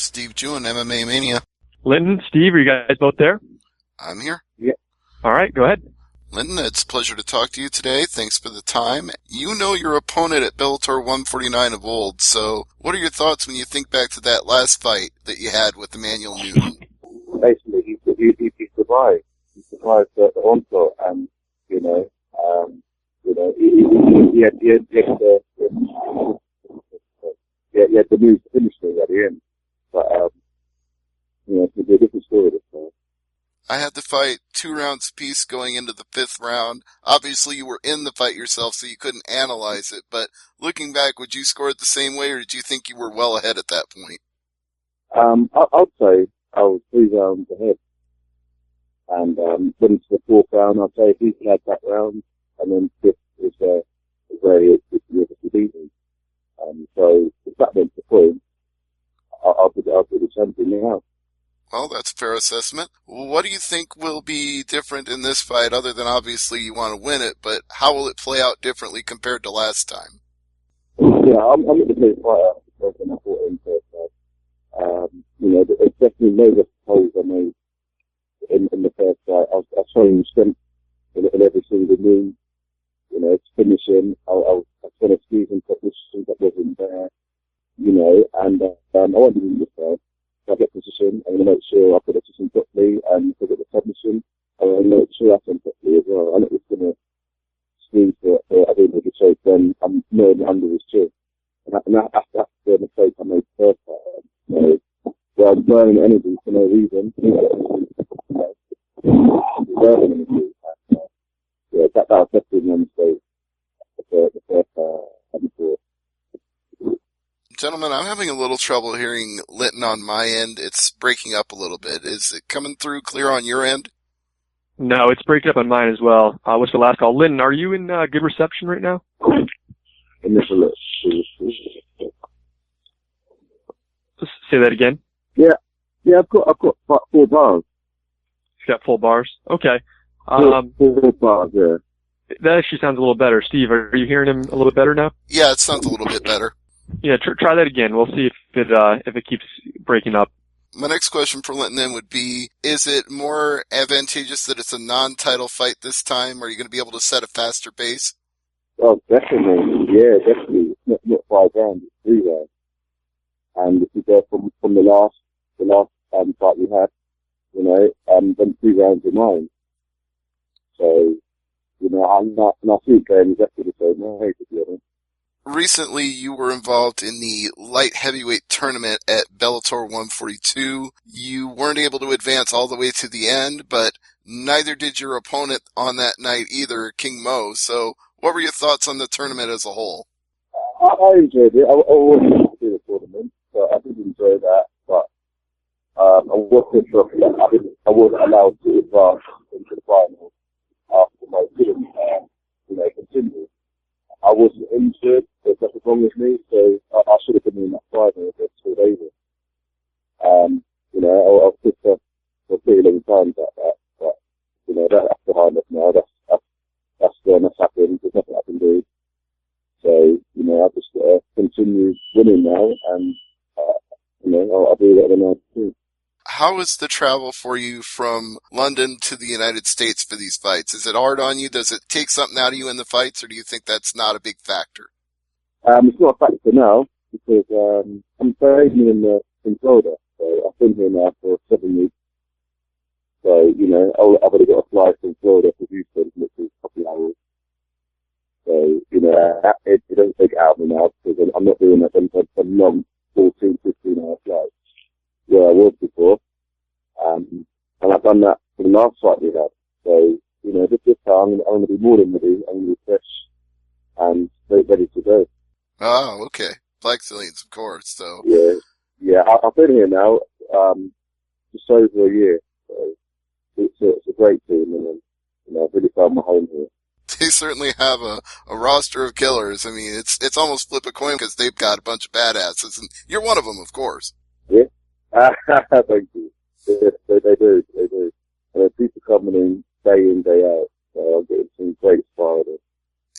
Steve Jewin, MMA Mania. Linton, Steve, are you guys both there? I'm here. Yeah. All right, go ahead. Linton, it's a pleasure to talk to you today. Thanks for the time. You know your opponent at Bellator 149 of old, so what are your thoughts when you think back to that last fight that you had with Emanuel Newton? Basically, he survived. He survived the onslaught, and he had the news to finish thing at the end. But it's a different story this time. I had the fight 2 rounds apiece going into the 5th round. Obviously, you were in the fight yourself, so you couldn't analyze it. But looking back, would you score it the same way, or did you think you were well ahead at that point? I'd say I was 3 rounds ahead. And went into the 4th round, I'd say if he had that round, and then 5th was where he obviously beat me. So if that went to point, I'll be the champion now. Well, that's a fair assessment. What do you think will be different in this fight, other than obviously you want to win it, but how will it play out differently compared to last time? Yeah, I'm going to play quite a than I thought in first fight. There's definitely no risk holes I made in the first fight. I was showing strength in every single move. It's finishing. I was trying to squeeze in positions that wasn't there. And I wasn't doing this fight. I get position, I'm going to make sure I put the position properly, and if I get the submission, I'm going to make sure that's done properly as well. I'm not just going to squeeze for I don't think it's safe, then I'm knowing under his chin. And that's the mistake I made first time. Where I'm burning energy for no reason. That was definitely my mistake. The first time before. Gentlemen, I'm having a little trouble hearing Linton on my end. It's breaking up a little bit. Is it coming through clear on your end? No, it's breaking up on mine as well. What's the last call? Linton, are you in good reception right now? Initial. Just say that again. Yeah, I've got 4 bars. You got full bars? Okay. 4 bars, yeah. That actually sounds a little better. Steve, are you hearing him a little bit better now? Yeah, it sounds a little bit better. Yeah, try that again. We'll see if it keeps breaking up. My next question for Linton then would be, is it more advantageous that it's a non-title fight this time? Are you going to be able to set a faster pace? Oh, definitely. Yeah, definitely. It's not 5 rounds, it's 3 rounds. And if you go from the last fight we had, then 3 rounds are mine. So, I see it going exactly the same way, to be honest. Recently, you were involved in the light heavyweight tournament at Bellator 142. You weren't able to advance all the way to the end, but neither did your opponent on that night either, King Mo. So what were your thoughts on the tournament as a whole? I enjoyed it. I wanted to do the tournament, so I did enjoy that, but I wasn't sure that I wasn't allowed to advance into the final after my couldn't continue. I wasn't injured, there's nothing wrong with me, so I should have been in that final if it's 2 days. I've pissed off for a pretty long time about that, but, that's behind us now, that's gone, that's happened, there's nothing I can do. So, I've just got to continue winning now, and, I'll do whatever I do. How is the travel for you from London to the United States for these fights? Is it hard on you? Does it take something out of you in the fights, or do you think that's not a big factor? It's not a factor now, because I'm training in Florida, so I've been here now for 7 weeks. So, I've already got a flight from Florida to Houston, which is a couple of hours. So, it doesn't take it out of me now, because I'm not doing a long 14, 15-hour flight where I was before. And I've done that for the last fight we had. So, this time I'm going to be more than ready. I'm going to be fresh and ready to go. Oh, okay. Black Zillions, of course. So Yeah. I've been here now just over a year. So it's a great team, and I've really found my home here. They certainly have a roster of killers. I mean, it's almost flip a coin because they've got a bunch of badasses, and you're one of them, of course. Yeah. Thank you. They do. And people coming in, day out. So I'm getting some great inspiration.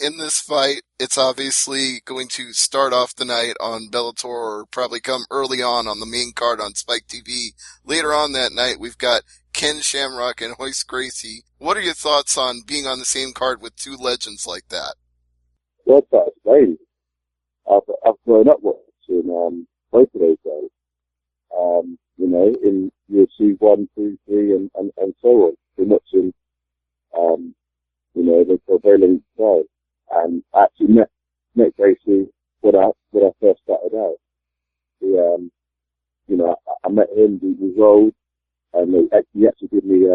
in this fight, it's obviously going to start off the night on Bellator or probably come early on the main card on Spike TV. Later on that night, we've got Ken Shamrock and Royce Gracie. What are your thoughts on being on the same card with two legends like that? Well, that's amazing. I've grown up watching both of those guys. You know, in UFC 1, 2, 3, and so on. Been watching, you know, for a very long time. And I actually met Gracie when I first started out. You know, I met him, he was old, and he actually gave me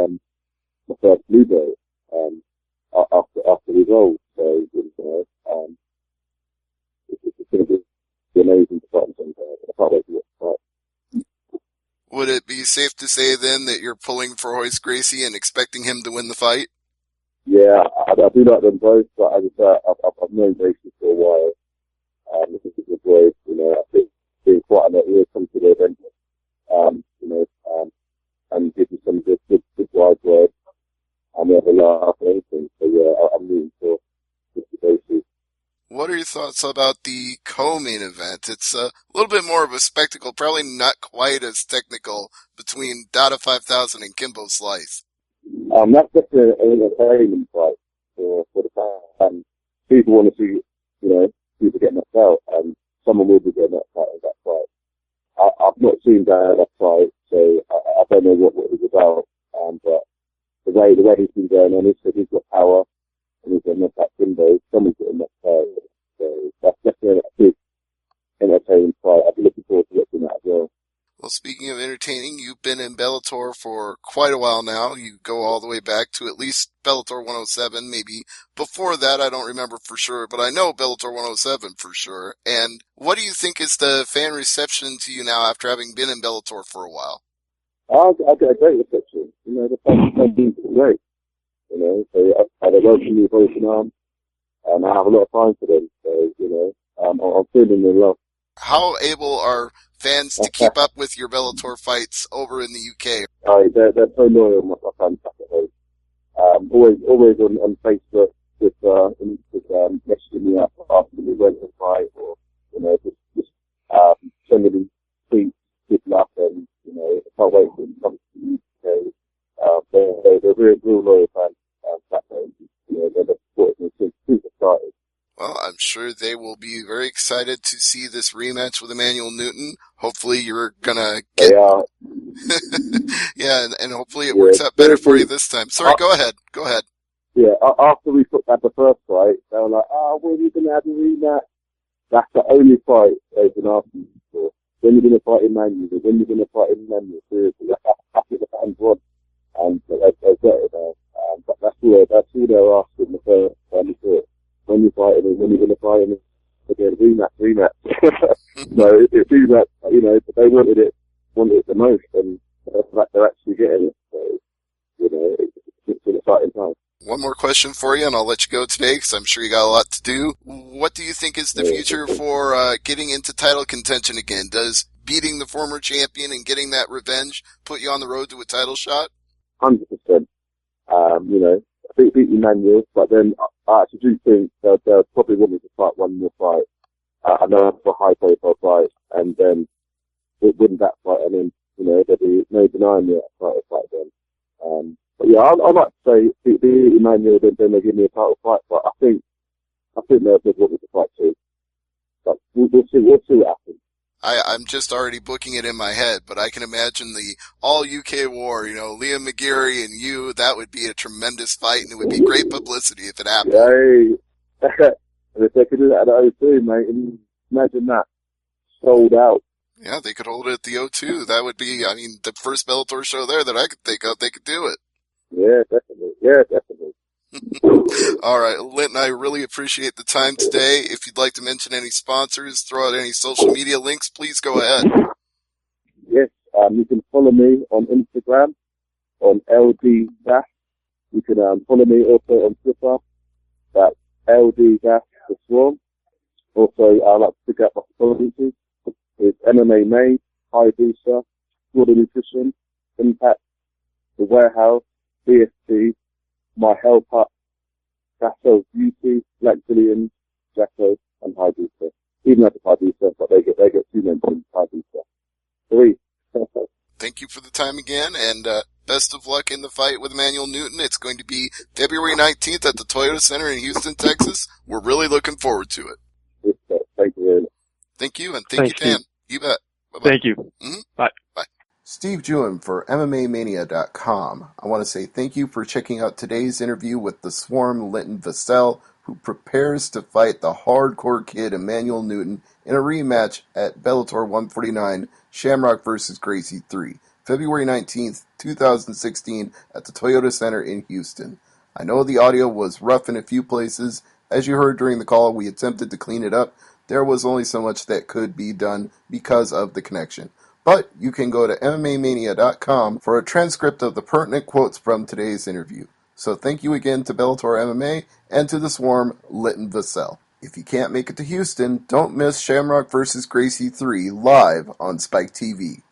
my first blue belt after he was old. So, you know, it's going to be amazing to fight him sometime. I can't wait to watch the fight. Would it be safe to say then that you're pulling for Royce Gracie and expecting him to win the fight? Yeah, I do like them both, but as I said, I've known Gracie for a while. I think it's a great, you know, I think being quite an year come to the event, you know, and give you some good wide words, and we have a laugh and everything. So yeah, I'm rooting for Gracie. What are your thoughts about the co-main event? It's a little bit more of a spectacle, probably not quite as technical, between Dada 5000 and Kimbo Slice. That's definitely an entertainment fight for the fans. People want to see, you know, people get knocked out, and someone will be getting knocked out in that fight. I've not seen that fight, so I don't know what it was about. But the way he's been going on, he's got power, and he's getting knocked out Kimbo. Someone's getting knocked out. So that's definitely a big entertaining fight. I'd be looking forward to watching that as well. Well, speaking of entertaining, you've been in Bellator for quite a while now. You go all the way back to at least Bellator 107, maybe before that, I don't remember for sure, but I know Bellator 107 for sure. And what do you think is the fan reception to you now after having been in Bellator for a while? I get a great reception. You know, the fans seem great. You know, so I welcome me with open arms, and I have a lot of time for them. So, you know, I'm feeling their love. How able are fans to keep up with your Bellator fights over in the UK? They're so loyal, my fans back at home. Always on Facebook with messaging me up after we went to fight, or, you know, just sending me tweets, good luck, and, you know, I can't wait for them to come to the UK. They're real loyal fans back home. You know, they're supporting me since it started. Well, I'm sure they will be very excited to see this rematch with Emanuel Newton. Hopefully you're gonna get... They are. Yeah, and hopefully it works out better for you this time. Sorry, go ahead. Yeah, after we put that the first fight, they were like, when are you going to have a rematch? That's the only fight they've been asking for. When are you going to fight Emanuel? When are you going to fight Emanuel? Seriously, that's what the fans want. And they've got it now. But that's all they're asking the first time before. When you fight him, when you're going to fight him, again, rematch. So it seems that, you know, they wanted it the most, and they're actually getting it. So, you know, it's an exciting time. One more question for you, and I'll let you go today, because I'm sure you got a lot to do. What do you think is the future for getting into title contention again? Does beating the former champion and getting that revenge put you on the road to a title shot? 100%. You know, I think beat Emanuel, but then I actually do think they'll probably want me to fight one more fight. I know it's a high-profile fight, and then win that fight, and then, you know, there'll be no denying me that fight then. But yeah, I'd like to say beat Emanuel, then they'll give me a title fight, but I think they'll want me to fight too. But we'll see what happens. I'm just already booking it in my head, but I can imagine the all-UK war, you know, Liam McGarry and you, that would be a tremendous fight, and it would be great publicity if it happened. Hey, and if they could do that at the O2, mate, imagine that. Sold out. Yeah, they could hold it at the O2. That would be, I mean, the first Bellator show there that I could think of, they could do it. Yeah, definitely. All right, Linton, I really appreciate the time today. If you'd like to mention any sponsors, throw out any social media links, please go ahead. Yes, you can follow me on Instagram, on LD Dash. You can follow me also on Twitter, that's LD Dash the Swarm. Also, I'd like to pick up my sponsors. It's MMA Mania, High Booster, Water Nutrition, Impact, The Warehouse, BST, My Health Hut, Vassell, Beauty, Black Billions, Jacko, and Hayabusa. Even after Hayabusa, but they get 2 mentions, Hayabusa. 3. Thank you for the time again, and best of luck in the fight with Emanuel Newton. It's going to be February 19th at the Toyota Center in Houston, Texas. We're really looking forward to it. Thank you very much. Thank you, and thank you, Dan. Steve. You bet. Bye-bye. Thank you. Mm-hmm. Bye. Bye. Steve Jewin for MMA Mania.com. I want to say thank you for checking out today's interview with the Swarm Linton Vassell, who prepares to fight the hardcore kid Emanuel Newton in a rematch at Bellator 149, Shamrock vs. Gracie 3, February 19th, 2016 at the Toyota Center in Houston. I know the audio was rough in a few places. As you heard during the call, we attempted to clean it up. There was only so much that could be done because of the connection. But you can go to MMAmania.com for a transcript of the pertinent quotes from today's interview. So thank you again to Bellator MMA and to the Swarm, Linton Vassell. If you can't make it to Houston, don't miss Shamrock vs. Gracie 3 live on Spike TV.